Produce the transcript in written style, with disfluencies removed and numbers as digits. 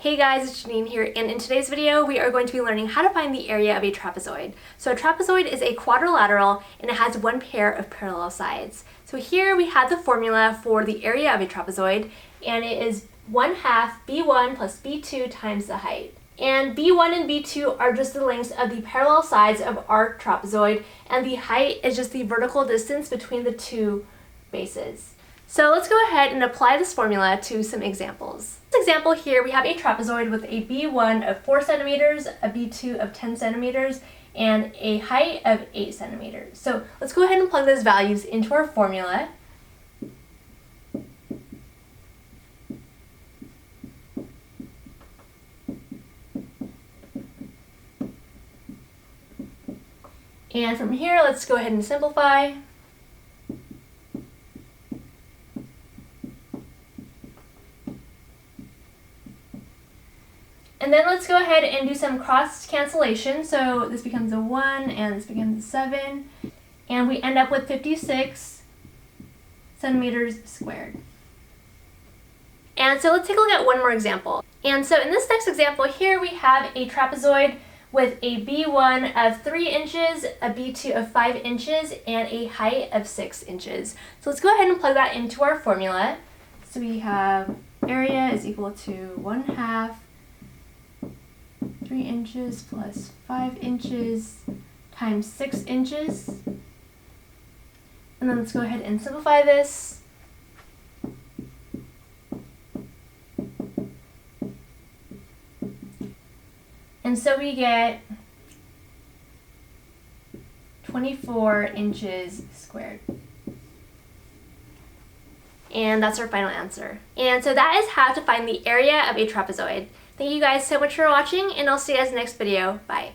Hey guys, it's Janine here, and in today's video we are going to be learning how to find the area of a trapezoid. So a trapezoid is a quadrilateral and it has one pair of parallel sides. So here we have the formula for the area of a trapezoid, and it is 1/2 b1 plus b2 times the height. And b1 and b2 are just the lengths of the parallel sides of our trapezoid, and the height is just the vertical distance between the two bases. So let's go ahead and apply this formula to some examples. This example here, we have a trapezoid with a b1 of 4 centimeters, a b2 of 10 centimeters, and a height of 8 centimeters. So let's go ahead and plug those values into our formula. And from here, let's go ahead and simplify. And then let's go ahead and do some cross cancellation. So this becomes a 1 and this becomes a 7. And we end up with 56 centimeters squared. And so let's take a look at one more example. And so in this next example here, we have a trapezoid with a b1 of 3 inches, a b2 of 5 inches, and a height of 6 inches. So let's go ahead and plug that into our formula. So we have area is equal to 1/2 3 inches plus 5 inches times 6 inches. And then let's go ahead and simplify this. And so we get 24 inches squared. And that's our final answer. And so that is how to find the area of a trapezoid. Thank you guys so much for watching, and I'll see you guys in the next video. Bye.